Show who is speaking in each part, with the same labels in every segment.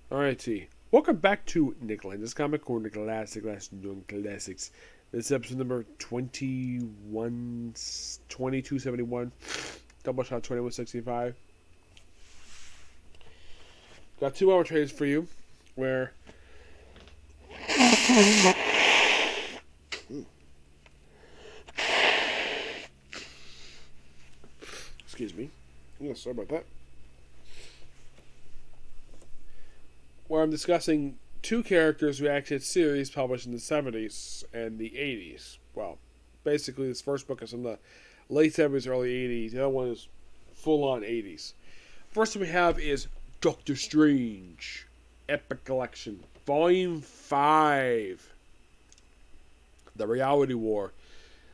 Speaker 1: Alrighty. Welcome back to Nick Lenz's Comic Corner Classic Young Classics. This is episode number 2271. Doubleshot 2165. Got 2 hour trades for you where excuse me. Yeah, sorry about that. Where I'm discussing 2 characters who actually had series published in the 70s and the 80s. Well, basically, this first book is from the late 70s, early 80s. The other one is full on 80s. First one we have is Doctor Strange Epic Collection, Volume 5, The Reality War,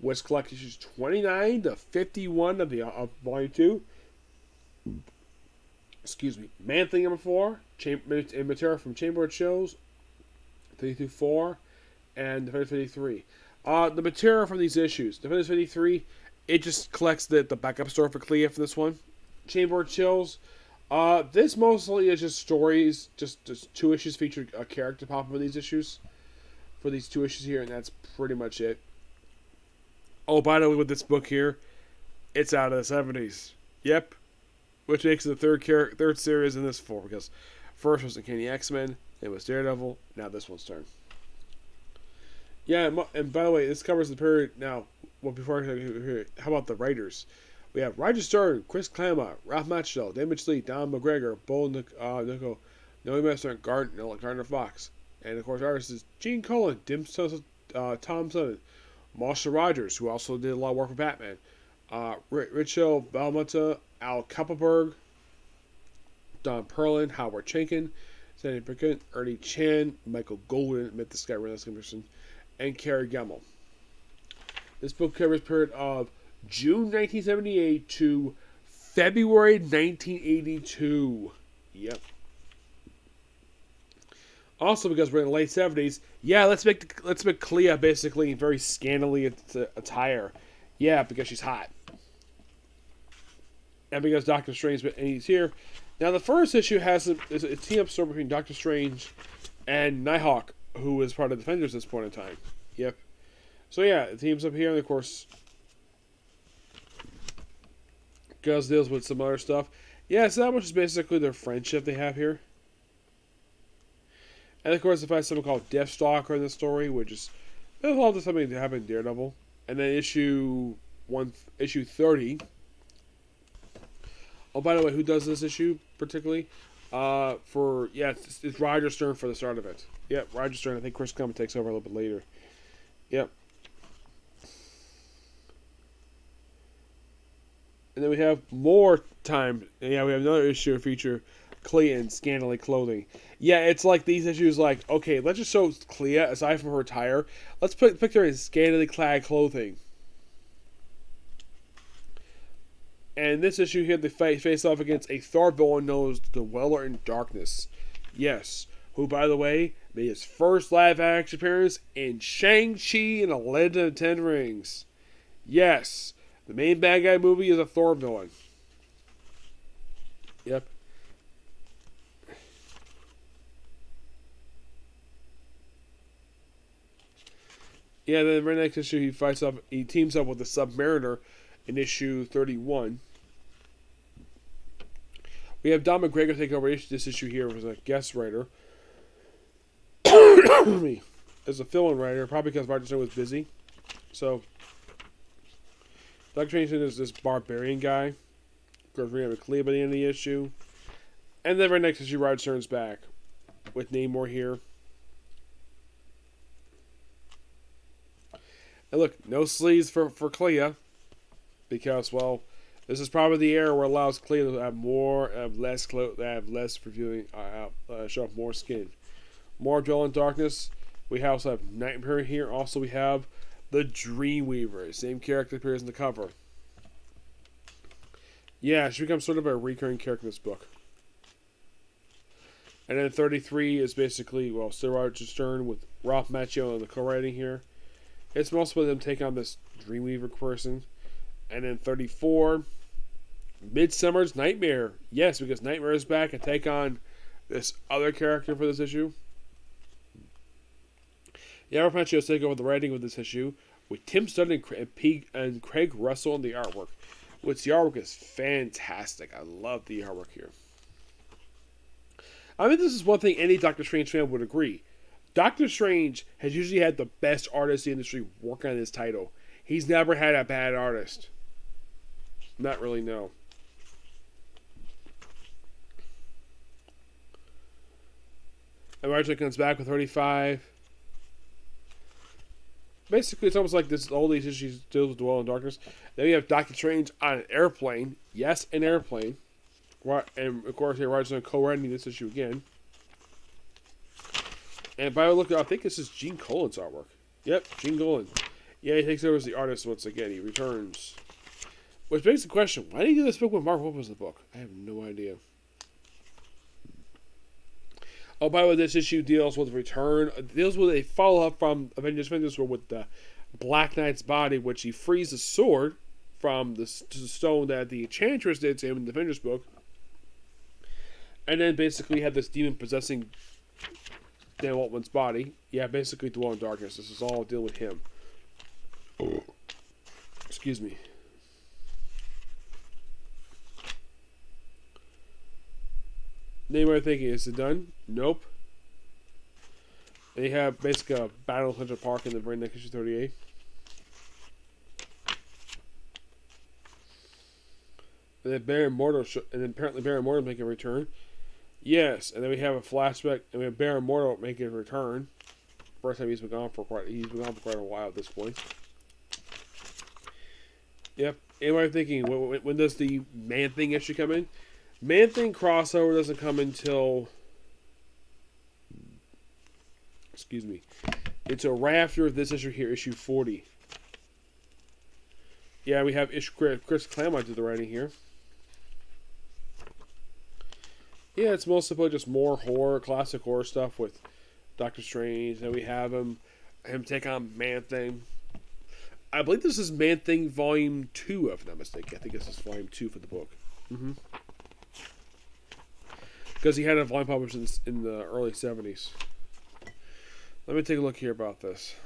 Speaker 1: which collects issues 29 to 51 of Volume 2. Excuse me. Man Thing number 4, material from Chamber of Shows, 3-4, and Defenders 53. The material from these issues, Defenders 53, it just collects the backup story for Clea for this one. Chamber of Chills, this mostly is just stories, just 2 issues feature a character pop up in these issues, for these 2 issues here, and that's pretty much it. Oh, by the way, with this book here, it's out of the 70s. Yep. Which makes it the third series in this 4, because first was the Uncanny X-Men, it was Daredevil, now this one's turn. Yeah, and by the way, this covers the period now. Well, before I hear, how about the writers? We have Roger Stern, Chris Claremont, Ralph Macchio, David Lee, Don McGregor, Bo Nico, Noe Master, Gardner Fox, and of course artists is Gene Colan, Tom Sutton, Marshall Rogers, who also did a lot of work for Batman, Richo Balmutta, Al Kupperberg, Don Perlin, Howard Chaykin, Sandy Pickett, Ernie Chan, Michael Golden, met this guy Renaissance Commission, and Carrie Gemmell. This book covers the period of June 1978 to February 1982. Yep. Also, because we're in the late 70s, yeah, let's make Clea basically in very scantily attire. Yeah, because she's hot. And because Doctor Strange, and he's here. Now, the first issue has a team-up story between Doctor Strange and Nighthawk, who is part of the Avengers at this point in time. Yep. So, yeah, it teams up here, and of course, Gus deals with some other stuff. Yeah, so that much is basically their friendship they have here. And, of course, they find someone called Deathstalker in the story, which is there's a lot of something that happened in Daredevil. And then issue 30. Oh, by the way, who does this issue particularly? It's Roger Stern for the start of it. Yep, Roger Stern. I think Chris Claremont takes over a little bit later. Yep. And then we have more time. Yeah, we have another issue feature Clea in scantily clothing. Yeah, it's like these issues like, okay, let's just show Clea, aside from her attire, let's picture her in scantily clad clothing. And this issue here, they face off against a Thor villain known as the Dweller in Darkness. Yes, who, by the way, made his first live-action appearance in Shang-Chi and the Legend of the Ten Rings. Yes, the main bad guy movie is a Thor villain. Yep. Yeah, then right next issue, he teams up with the Submariner in issue 31. We have Don McGregor take over this issue here as a guest writer. As a fill-in writer, probably because Roger Stern was busy. So, Dr. Strange is this barbarian guy. Of course, we're going to have Clea by the end of the issue. And then right next issue, Roger Stern's back with Namor here. And look, no sleeves for Clea. Because, well, this is probably the era where it allows Clea to have less revealing, show off more skin. More Dwell in Darkness. We also have Nightmare here. Also, we have the Dreamweaver. Same character appears in the cover. Yeah, she becomes sort of a recurring character in this book. And then 33 is basically, well, still Roger Stern with Ralph Macchio on the co-writing here. It's mostly them taking on this Dreamweaver person. And then 34, Midsummer's Nightmare. Yes, because Nightmare is back and take on this other character for this issue. Yara Panchos take over the writing of this issue with Tim Sutton and Craig Russell on the artwork, which the artwork is fantastic. I love the artwork here. I mean, this is one thing any Doctor Strange fan would agree. Doctor Strange has usually had the best artists in the industry working on his title. He's never had a bad artist. Not really, no. And Roger comes back with 35. Basically, it's almost like this. All these issues deal with Dwell in Darkness. Then we have Doctor Strange on an airplane. Yes, an airplane. And of course, Roger's going to co-writing this issue again. And by the look, I think this is Gene Colan's artwork. Yep, Gene Colan. Yeah, he takes over as the artist once again. He returns. Which begs the question, why did he do this book when Mark Wolf was in the book? I have no idea. Oh, by the way, this issue deals with a follow-up from Avengers with the Black Knight's body, which he frees the sword from the stone that the Enchantress did to him in the Avengers book. And then basically had this demon possessing Dan Waltman's body. Yeah, basically Dwell in Darkness. This is all dealing with him. Excuse me. Then you thinking, is it done? Nope. They have basically a battle in Central Park in the very next issue 38. And then apparently Baron Mordo making a return. Yes, and then we have a flashback, and we have Baron Mordo making a return. First time he's been gone for quite a while at this point. Yep. Anybody thinking, when does the Man-Thing issue come in? Man-Thing crossover doesn't come until... Excuse me. It's right after this issue here, issue 40. Yeah, we have Chris Claremont do the writing here. Yeah, it's mostly just more horror, classic horror stuff with Doctor Strange. And we have him take on Man-Thing. I believe this is Man-Thing Volume 2, if I'm not mistaken. I think this is Volume 2 for the book. Because he had a volume published in the early 70s. Let me take a look here about this.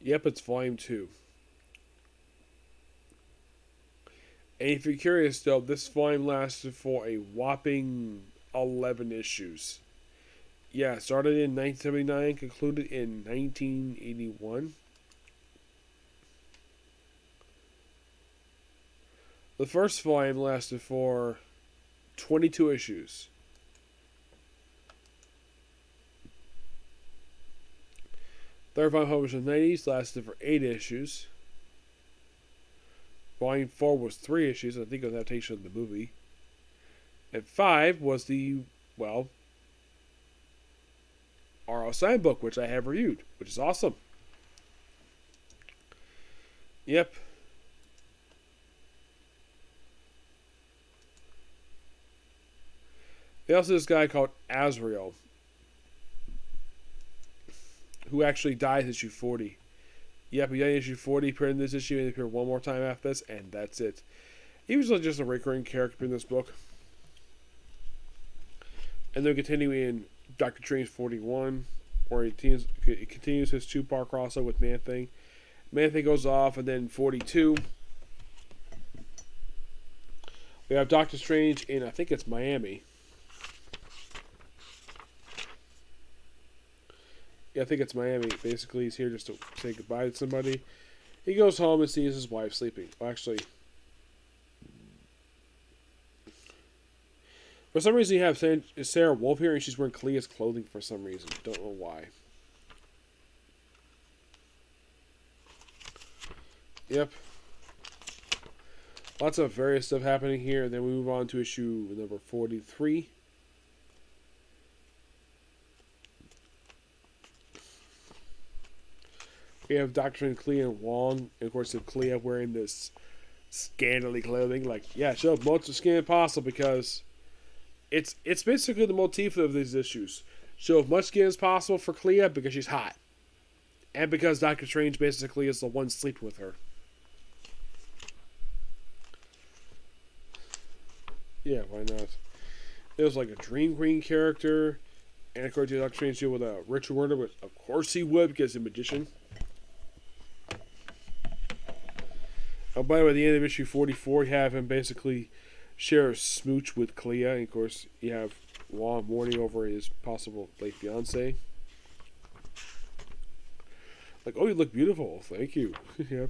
Speaker 1: Yep, it's Volume 2. And if you're curious, though, this volume lasted for a whopping 11 issues. Yeah, started in 1979, concluded in 1981. The first volume lasted for 22 issues. Third volume published in the 90s lasted for 8 issues. Volume 4 was 3 issues, I think it was an adaptation of the movie. And 5 was the, well, R.L. Stine book, which I have reviewed, which is awesome. Yep. They also have this guy called Azrael, who actually dies in issue 40. Yep, he died in issue 40, appeared in this issue, and appeared one more time after this, and that's it. He was just a recurring character in this book. And then continuing in Doctor Strange 41, where he continues his two-part crossover with Man-Thing. Man-Thing goes off, and then 42. We have Doctor Strange in, I think it's Miami. Yeah, I think it's Miami. Basically, he's here just to say goodbye to somebody. He goes home and sees his wife sleeping. Well, actually, for some reason, you have Sarah Wolf here, and she's wearing Clea's clothing for some reason. Don't know why. Yep. Lots of various stuff happening here, and then we move on to issue number 43. We have Dr. Strange, Clea, and Wong. And of course, if Clea wearing this scantily clothing, like, yeah, show most of skin possible because it's basically the motif of these issues. show as much skin as possible for Clea because she's hot. And because Doctor Strange basically is the one sleeping with her. Yeah, why not? There's like a Dream Queen character. And of course, Doctor Strange deal with a Richard Werner, but of course he would because he's a magician. Oh, by the way, at the end of issue 44, you have him basically share a smooch with Clea. And of course, you have Wong mourning over his possible late fiance. Like, oh, you look beautiful. Thank you. Yep.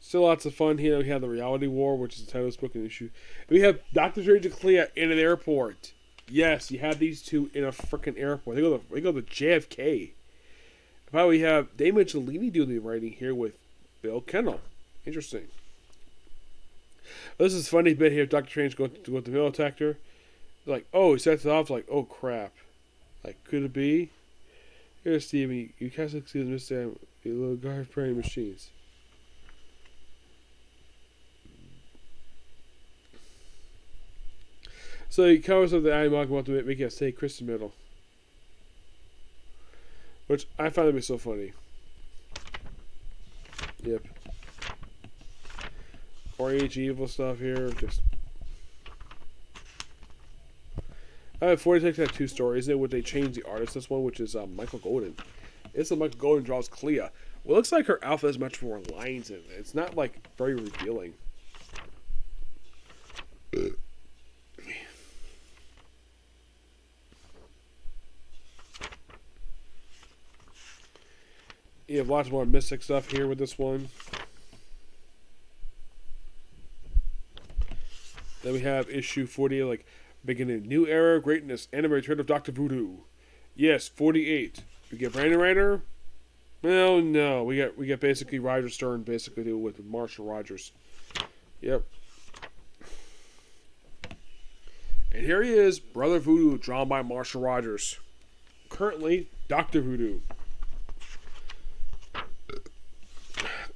Speaker 1: Still lots of fun here. We have the Reality War, which is the title of this book and issue. We have Doctor Strange and Clea in an airport. Yes, you have these two in a freaking airport. They go to JFK. By the way, we have Damon Cellini doing the writing here with Bill Kennel. Interesting. This is a funny bit here. Doctor Strange going to go with the metal detector. Like, oh, he sets it off. Like, oh crap. Like, could it be? Here, Steven, you can't succeed in this time. You little guard praying machines. So he covers up the animal about to make it say Christian middle. Which I find to be so funny. Yep. RH evil stuff here. Just I have 46 had two stories in it, which they changed the artist this one, which is Michael Golden. It's Michael Golden draws Clea. Well, it looks like her outfit has much more lines in it. It's not like very revealing. You have lots more mystic stuff here with this one. Then we have issue 40, like, beginning new era, greatness, and a return of Dr. Voodoo. Yes, 48. We get Brandon Reiner. Well, no, we get basically Roger Stern basically do with Marshall Rogers. Yep. And here he is, Brother Voodoo, drawn by Marshall Rogers. Currently, Dr. Voodoo.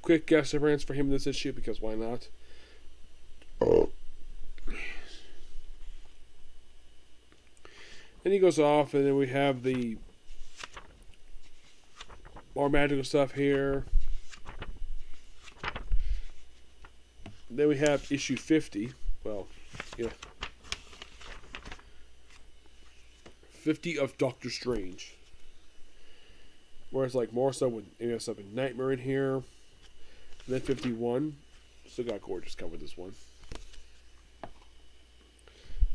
Speaker 1: Quick guest appearance for him in this issue because why not? Oh. Then he goes off, and then we have the more magical stuff here. Then we have issue 50. Well, yeah. 50 of Doctor Strange. Whereas, like, more stuff with stuff in Nightmare in here. And then 51. Still got gorgeous cover this one.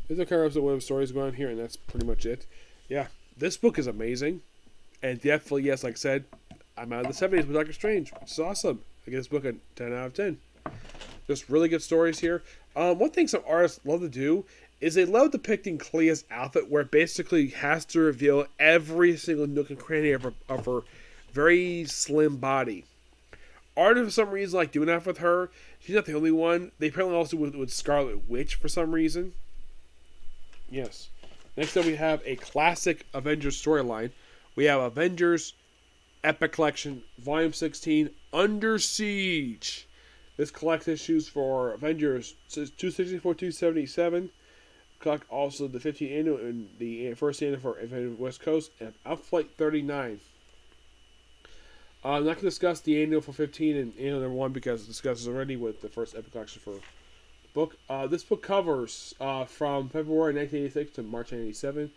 Speaker 1: There's a cover of what stories going on here, and that's pretty much it. Yeah, this book is amazing. And definitely, yes, like I said, I'm out of the 70s with Doctor Strange, which is awesome. I give this book a 10 out of 10. Just really good stories here. One thing some artists love to do is they love depicting Clea's outfit where it basically has to reveal every single nook and cranny of her very slim body. Artists, for some reason, like doing that with her. She's not the only one. They apparently also with Scarlet Witch for some reason. Yes. Next up, we have a classic Avengers storyline. We have Avengers Epic Collection, Volume 16, Under Siege. This collects issues for Avengers 264-277. Collect also the 15th annual and the first annual for Avengers West Coast and Outflight 39. I'm not going to discuss the annual for 15 and annual number 1 because it's discussed already with the first Epic Collection for the book. This book covers from February 1986 to March 1987.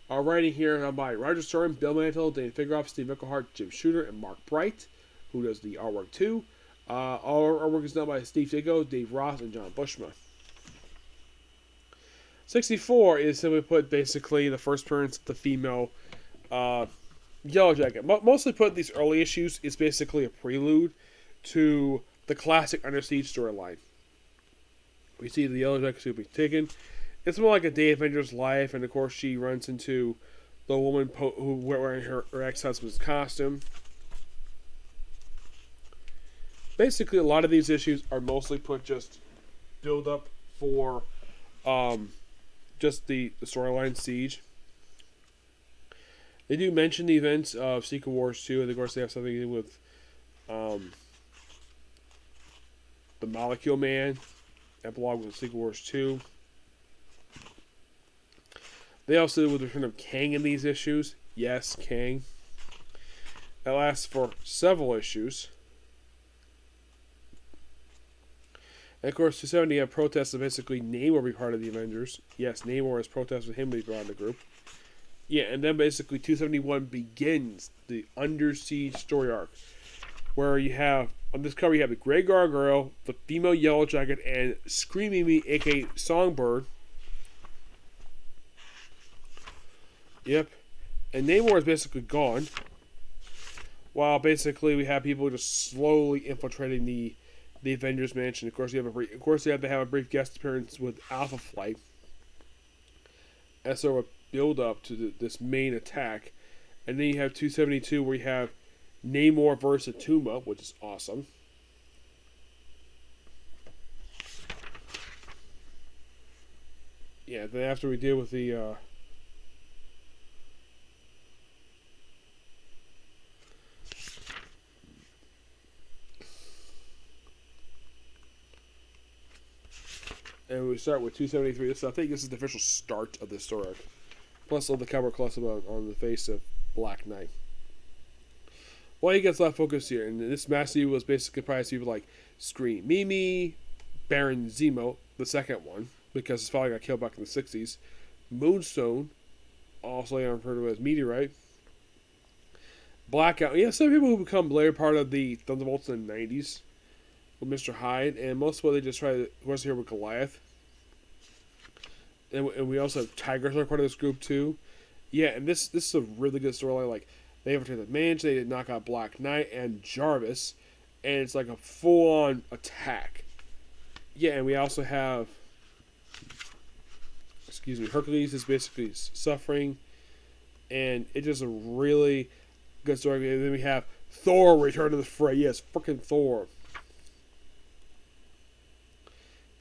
Speaker 1: Writing here by Roger Stern, Bill Mantle, Dane Figroff, Steve Micklehart, Jim Shooter, and Mark Bright, who does the artwork too. All artwork is done by Steve Ditko, Dave Ross, and John Bushma. 64 is simply put basically the first appearance of the female Yellow Jacket. Mostly put these early issues is basically a prelude to the classic Under Siege storyline. We see the Yellow Jacket to be taken. It's more like a day of Avengers' life, and of course she runs into the woman who wearing her ex-husband's costume. Basically, a lot of these issues are mostly put just build up for just the storyline Siege. They do mention the events of Secret Wars 2, and of course they have something to do with The Molecule Man. Epilogue with Secret Wars 2. They also did with the return of Kang in these issues. Yes, Kang. That lasts for several issues. And of course, 270 have protests of basically Namor will be part of the Avengers. Yes, Namor has protests with him to be brought in the group. Yeah, and then basically 271 begins the Under Siege story arc. Where you have, on this cover, you have the Grey Gargoyle, the female Yellow Jacket, and Screaming Me, aka Songbird. Yep. And Namor is basically gone. While basically we have people just slowly infiltrating the Avengers mansion. Of course, you have to have a brief guest appearance with Alpha Flight as sort of a build up to this main attack. And then you have 272 where you have Namor versus Tuma, which is awesome. Yeah, then after we deal with the and we start with 273. I think this is the official start of the story arc. Plus all the cover close-up on the face of Black Knight. Well, he gets a lot of focus here, and this massive was basically comprised of people like Scream Mimi, Baron Zemo, the second one, because his father got killed back in the 60s, Moonstone, also referred to as Meteorite, Blackout. Yeah, some people who become later part of the Thunderbolts in the 90s, with Mr. Hyde, and most of what they just try to was here with Goliath. And we also have Tigers are part of this group too. Yeah, and this is a really good storyline. Like, they infiltrate the mansion, they knock out Black Knight and Jarvis, and it's like a full-on attack. Yeah, and we also have, Hercules is basically suffering, and it's just a really good story. And then we have Thor return to the fray. Yes, freaking Thor.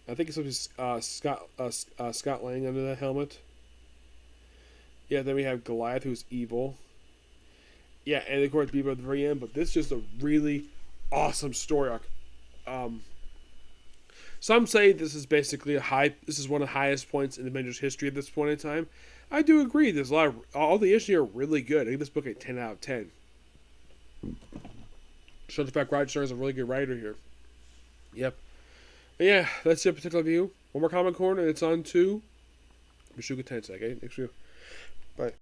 Speaker 1: I think it's Scott Lang under that helmet. Yeah, then we have Goliath, who's evil. Yeah, and of course Bieber at the very end. But this is just a really awesome story arc. Some say this is basically this is one of the highest points in Avengers history at this point in time. I do agree. There's all the issues here are really good. I think this book a 10 out of 10. Shows the fact Roger Stern is a really good writer here. Yep. But yeah, that's your particular view. One more Comic Corner, and it's on to Meshuggah Tensei. Okay, next view. Bye.